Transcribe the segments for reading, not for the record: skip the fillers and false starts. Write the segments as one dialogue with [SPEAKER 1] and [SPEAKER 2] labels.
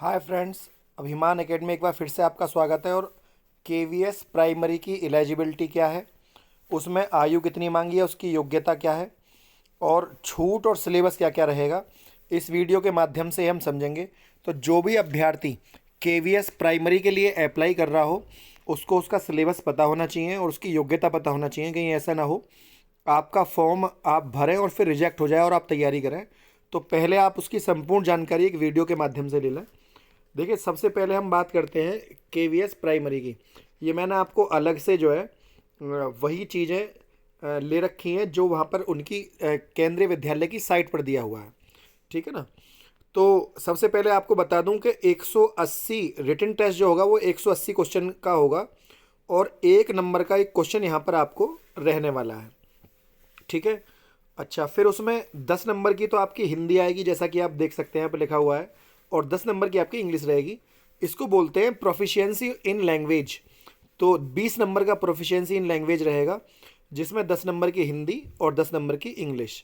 [SPEAKER 1] Hi friends, अभिमान academy एक बार फिर से आपका स्वागत है। और केवीएस प्राइमरी की एलिजिबिलिटी क्या है, उसमें आयु कितनी मांगी है, उसकी योग्यता क्या है और छूट और सिलेबस क्या क्या रहेगा, इस वीडियो के माध्यम से हम समझेंगे। तो जो भी अभ्यर्थी केवीएस प्राइमरी के लिए अप्लाई कर रहा हो, उसको उसका सिलेबस पता होना चाहिए और उसकी योग्यता पता होना चाहिए। कहीं ऐसा ना हो आपका फॉर्म आप भरें और फिर रिजेक्ट हो जाए और आप तैयारी करें। तो पहले आप उसकी संपूर्ण जानकारी एक वीडियो के माध्यम से ले लें। देखिए, सबसे पहले हम बात करते हैं केवीएस प्राइमरी की। ये मैंने आपको अलग से जो है वही चीज़ें ले रखी हैं जो वहाँ पर उनकी केंद्रीय विद्यालय की साइट पर दिया हुआ है। ठीक है ना। तो सबसे पहले आपको बता दूं कि 180 रिटन टेस्ट जो होगा वो 180 क्वेश्चन का होगा और 1 नंबर का एक क्वेश्चन यहाँ पर आपको रहने वाला है। ठीक है। अच्छा, फिर उसमें 10 नंबर की तो आपकी हिंदी आएगी, जैसा कि आप देख सकते हैं यहाँ पर लिखा हुआ है, और 10 नंबर की आपकी इंग्लिश रहेगी। इसको बोलते हैं प्रोफिशिएंसी इन लैंग्वेज। तो 20 नंबर का प्रोफिशिएंसी इन लैंग्वेज रहेगा, जिसमें 10 नंबर की हिंदी और 10 नंबर की इंग्लिश।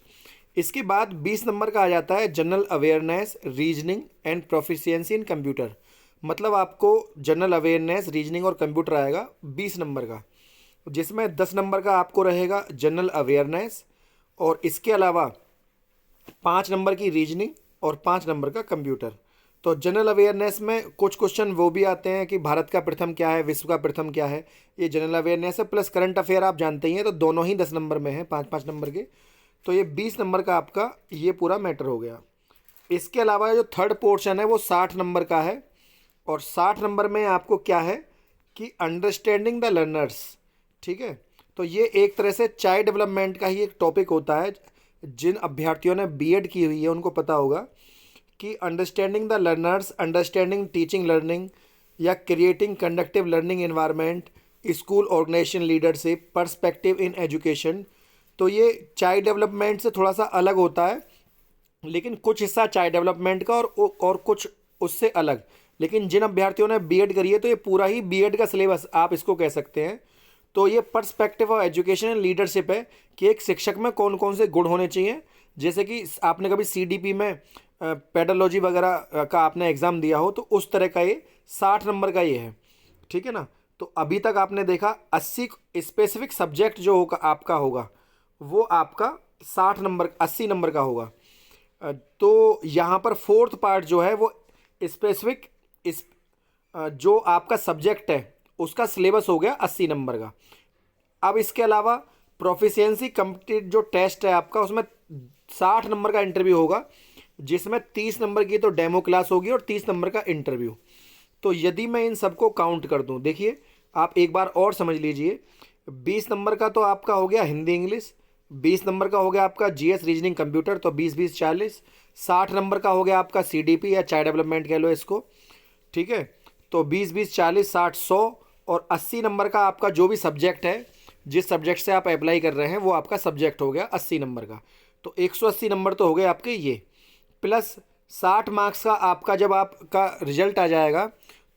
[SPEAKER 1] इसके बाद 20 नंबर का आ जाता है general awareness, reasoning and proficiency in computer. मतलब आपको जनरल अवेयरनेस, रीजनिंग और कंप्यूटर आएगा 20 नंबर का, जिसमें 10 नंबर का आपको रहेगा जनरल अवेयरनेस और इसके अलावा 5 नंबर की रीजनिंग और 5 नंबर का कंप्यूटर। तो जनरल अवेयरनेस में कुछ क्वेश्चन वो भी आते हैं कि भारत का प्रथम क्या है, विश्व का प्रथम क्या है। ये जनरल अवेयरनेस है, प्लस करंट अफेयर आप जानते ही हैं, तो दोनों ही 10 नंबर में हैं, 5-5 नंबर के। तो ये 20 नंबर का आपका ये पूरा मैटर हो गया। इसके अलावा जो थर्ड पोर्शन है वो 60 नंबर का है, और 60 नंबर में आपको क्या है कि अंडरस्टैंडिंग द लर्नर्स। ठीक है। तो ये एक तरह से चाइल्ड डेवलपमेंट का ही एक टॉपिक होता है। जिन अभ्यर्थियों ने बीएड की हुई है उनको पता होगा कि understanding the learners, understanding teaching learning या creating conducive learning environment, school organization leadership, perspective in education. तो ये चाइल्ड डेवलपमेंट से थोड़ा सा अलग होता है, लेकिन कुछ हिस्सा चाइल्ड डेवलपमेंट का और कुछ उससे अलग। लेकिन जिन अभ्यर्थियों ने बीएड करी है तो ये पूरा ही बीएड का सिलेबस आप इसको कह सकते हैं। तो ये perspective of education and leadership है कि एक शिक्षक में कौन कौन से गुण होने चाहिए। जैसे कि आपने कभी सीडीपी में पेडोलॉजी वगैरह का आपने एग्ज़ाम दिया हो, तो उस तरह का ये 60 नंबर का ये है। ठीक है ना। तो अभी तक आपने देखा 80 स्पेसिफिक सब्जेक्ट जो होगा आपका होगा वो आपका 60 नंबर 80 नंबर का होगा। तो यहाँ पर फोर्थ पार्ट जो है वो स्पेसिफिक इस जो आपका सब्जेक्ट है उसका सिलेबस हो गया 80 नंबर का। अब इसके अलावा प्रोफिशिएंसी कंप्लीट जो टेस्ट है आपका, उसमें 60 नंबर का इंटरव्यू होगा, जिसमें 30 नंबर की तो डेमो क्लास होगी और 30 नंबर का इंटरव्यू। तो यदि मैं इन सबको काउंट कर दूं, देखिए आप एक बार और समझ लीजिए। 20 नंबर का तो आपका हो गया हिंदी इंग्लिश, 20 नंबर का हो गया आपका जीएस रीजनिंग कंप्यूटर, तो 20-20-40। 60 नंबर का हो गया आपका सीडीपी या चाइल्ड डेवलपमेंट कह लो इसको। ठीक है। तो 20-20-40-60-100, और 80 नंबर का आपका जो भी सब्जेक्ट है, जिस सब्जेक्ट से आप अप्लाई कर रहे हैं वो आपका सब्जेक्ट हो गया 80 नंबर का। तो 180 नंबर तो हो गए आपके ये, प्लस 60 मार्क्स का आपका जब आपका रिजल्ट आ जाएगा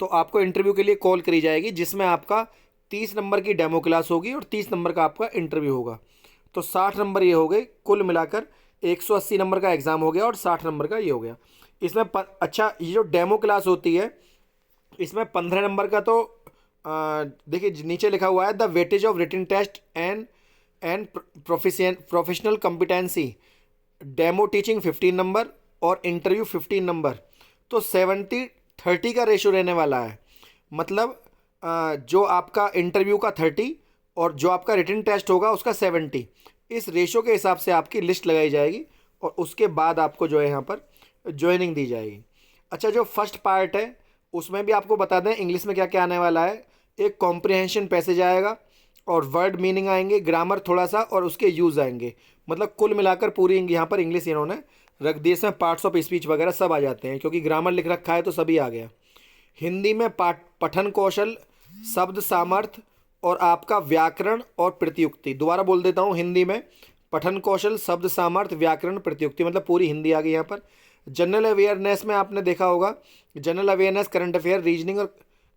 [SPEAKER 1] तो आपको इंटरव्यू के लिए कॉल करी जाएगी, जिसमें आपका 30 नंबर की डेमो क्लास होगी और 30 नंबर का आपका इंटरव्यू होगा। तो 60 नंबर ये हो गए, कुल मिलाकर 180 नंबर का एग्ज़ाम हो गया और 60 नंबर का ये हो गया। इसमें अच्छा, ये जो डेमो क्लास होती है इसमें 15 नंबर का तो देखिए नीचे लिखा हुआ है the weightage of written test and professional competency, demo teaching 15 number और इंटरव्यू 15 नंबर। तो 70-30 का रेशो रहने वाला है। मतलब जो आपका इंटरव्यू का 30 और जो आपका रिटन टेस्ट होगा उसका 70, इस रेशो के हिसाब से आपकी लिस्ट लगाई जाएगी और उसके बाद आपको जो है यहाँ पर ज्वाइनिंग दी जाएगी। अच्छा, जो फर्स्ट पार्ट है उसमें भी आपको बता दें इंग्लिश में क्या क्या आने वाला है। एक कॉम्प्रिहेंशन पैसेज आएगा और वर्ड मीनिंग आएंगे, ग्रामर थोड़ा सा, और उसके यूज़ आएंगे। मतलब कुल मिलाकर पूरी यहाँ पर इंग्लिश इन्होंने रख दी, इसमें पार्ट्स ऑफ स्पीच वगैरह सब आ जाते हैं, क्योंकि ग्रामर लिख रखा है तो सभी आ गया। हिंदी में पठन कौशल, शब्द सामर्थ्य और आपका व्याकरण और प्रत्युक्ति। दोबारा बोल देता हूँ, हिंदी में पठन कौशल, शब्द सामर्थ्य, व्याकरण, प्रत्युक्ति, मतलब पूरी हिंदी आ गई यहाँ पर। जनरल अवेयरनेस में आपने देखा होगा, general awareness, current affair, reasoning, और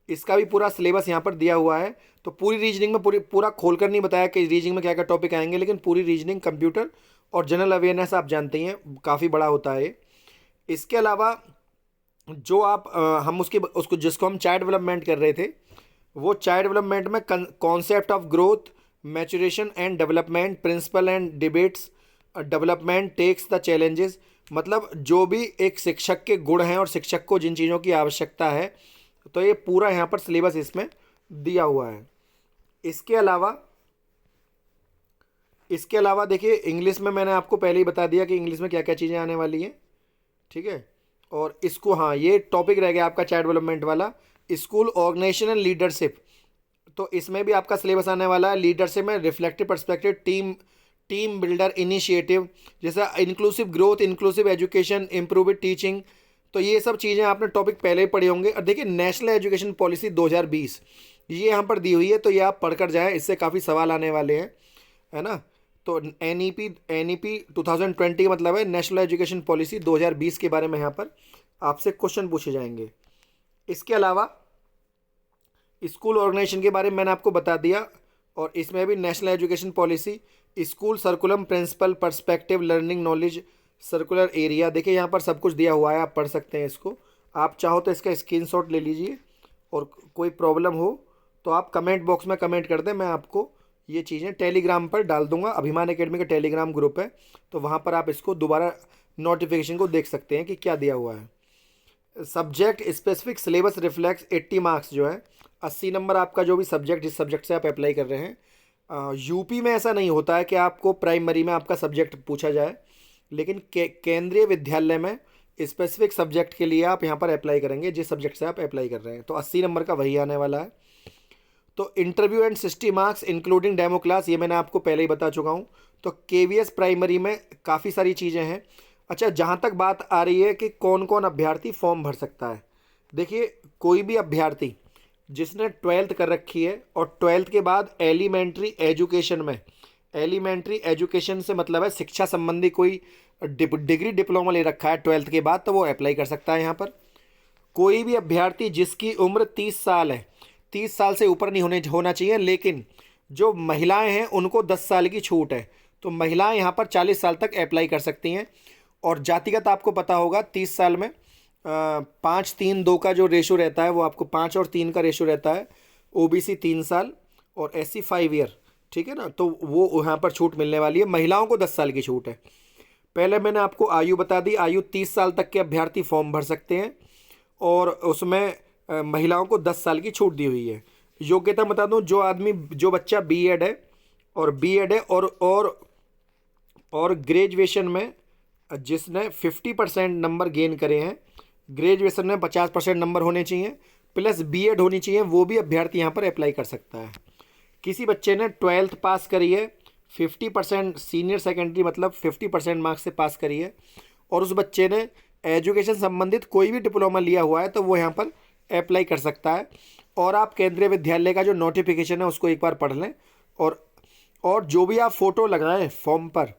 [SPEAKER 1] इसका भी पूरा सिलेबस यहाँ पर दिया हुआ है। तो पूरी रीजनिंग में पूरा खोल कर नहीं बताया कि रीजनिंग में क्या क्या टॉपिक आएंगे, लेकिन पूरी रीजनिंग, कंप्यूटर और जनरल अवेयरनेस आप जानते ही हैं काफ़ी बड़ा होता है। इसके अलावा जो आप हम उसको जिसको हम चाइल्ड डेवलपमेंट कर रहे थे, वो चाइल्ड डेवलपमेंट में concept of growth, maturation and development, principle and debates, development takes the challenges, मतलब जो भी एक शिक्षक के गुण हैं और शिक्षक को जिन चीज़ों की आवश्यकता है, तो ये पूरा यहाँ पर सिलेबस इसमें दिया हुआ है। इसके अलावा देखिए, इंग्लिश में मैंने आपको पहले ही बता दिया कि इंग्लिश में क्या क्या चीज़ें आने वाली हैं, ठीक है। और इसको, हाँ, ये टॉपिक रह गया आपका चाइल्ड डेवलपमेंट वाला, स्कूल ऑर्गेनाइजेशन एंड लीडरशिप। तो इसमें भी आपका सिलेबस आने वाला है। लीडरशिप में reflective perspective, team builder initiative, जैसा inclusive growth, inclusive education, improve teaching. तो ये सब चीज़ें आपने टॉपिक पहले ही पढ़े होंगे। और देखिए, नेशनल एजुकेशन पॉलिसी 2020 ये यहाँ पर दी हुई है, तो ये आप पढ़कर जाएँ, इससे काफ़ी सवाल आने वाले हैं, है ना। तो एन ई पी 2020 का मतलब है नेशनल एजुकेशन पॉलिसी 2020 के बारे में यहाँ पर आपसे क्वेश्चन पूछे जाएंगे। इसके अलावा स्कूल ऑर्गेनाइजेशन के बारे में मैंने आपको बता दिया, और इसमें भी national education policy, school curriculum, principle, perspective, learning, knowledge, curricular area. देखिए यहाँ पर सब कुछ दिया हुआ है, आप पढ़ सकते हैं इसको। आप चाहो तो इसका स्क्रीनशॉट ले लीजिए, और कोई प्रॉब्लम हो तो आप कमेंट बॉक्स में कमेंट कर दें, मैं आपको ये चीज़ें टेलीग्राम पर डाल दूंगा। अभिमान एकेडमी का टेलीग्राम ग्रुप है, तो वहाँ पर आप इसको दोबारा नोटिफिकेशन को देख सकते हैं कि क्या दिया हुआ है। Subject specific syllabus reflex 80 marks जो है, 80 नंबर आपका जो भी सब्जेक्ट, जिस सब्जेक्ट से आप अप्लाई कर रहे हैं। यूपी में ऐसा नहीं होता है कि आपको प्राइमरी में आपका सब्जेक्ट पूछा जाए, लेकिन केंद्रीय विद्यालय में स्पेसिफिक सब्जेक्ट के लिए आप यहाँ पर अप्लाई करेंगे, जिस सब्जेक्ट से आप अप्लाई कर रहे हैं, तो 80 नंबर का वही आने वाला है। तो interview and 60 marks including demo class, ये मैंने आपको पहले ही बता चुका हूँ। तो केवीएस प्राइमरी में काफ़ी सारी चीज़ें हैं। अच्छा, जहाँ तक बात आ रही है कि कौन कौन अभ्यर्थी फॉर्म भर सकता है, देखिए, कोई भी अभ्यर्थी जिसने 12th कर रखी है और 12th के बाद एलिमेंट्री एजुकेशन में, एलिमेंट्री एजुकेशन से मतलब है शिक्षा संबंधी कोई डिग्री डिप्लोमा ले रखा है 12th के बाद, तो वो अप्लाई कर सकता है यहाँ पर। कोई भी अभ्यर्थी जिसकी उम्र 30 साल है, 30 साल से ऊपर नहीं होना चाहिए, लेकिन जो महिलाएं हैं उनको 10 साल की छूट है, तो महिलाएं यहाँ पर 40 साल तक अप्लाई कर सकती हैं। और जातिगत आपको पता होगा, 30 साल में 5-3-2 का जो रेशो रहता है, वो आपको 5 और 3 का रेशो रहता है। ओबीसी 3 साल और एससी 5 ईयर, ठीक है ना। तो वो यहाँ पर छूट मिलने वाली है। महिलाओं को 10 साल की छूट है। पहले मैंने आपको आयु बता दी, आयु 30 साल तक के अभ्यर्थी फॉर्म भर सकते हैं, और उसमें महिलाओं को 10 साल की छूट दी हुई है। योग्यता बता दूं, जो बच्चा बीएड है और ग्रेजुएशन में जिसने 50% नंबर गेन करे हैं, ग्रेजुएशन में 50% नंबर होने चाहिए, प्लस बीएड होनी चाहिए, वो भी अभ्यर्थी यहाँ पर अप्लाई कर सकता है। किसी बच्चे ने 12th पास करी है, 50% सीनियर सेकेंडरी मतलब 50% मार्क्स से पास करी है, और उस बच्चे ने एजुकेशन संबंधित कोई भी डिप्लोमा लिया हुआ है, तो वो यहाँ पर अप्लाई कर सकता है। और आप केंद्रीय विद्यालय का जो नोटिफिकेशन है उसको एक बार पढ़ लें, और जो भी आप फ़ोटो लगाएं फॉर्म पर,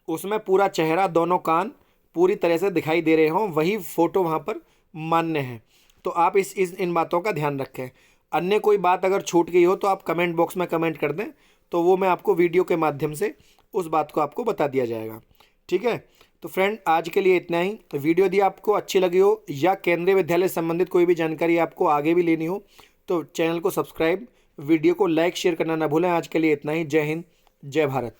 [SPEAKER 1] उसमें पूरा चेहरा, दोनों कान पूरी तरह से दिखाई दे रहे हों, वही फ़ोटो वहाँ पर मान्य है। तो आप इन बातों का ध्यान रखें। अन्य कोई बात अगर छूट गई हो तो आप कमेंट बॉक्स में कमेंट कर दें, तो वो मैं आपको वीडियो के माध्यम से उस बात को आपको बता दिया जाएगा, ठीक है। तो फ्रेंड, आज के लिए इतना ही। वीडियो यदि आपको अच्छी लगी हो या केंद्रीय विद्यालय संबंधित कोई भी जानकारी आपको आगे भी लेनी हो, तो चैनल को सब्सक्राइब, वीडियो को लाइक शेयर करना ना भूलें। आज के लिए इतना ही। जय हिंद, जय भारत।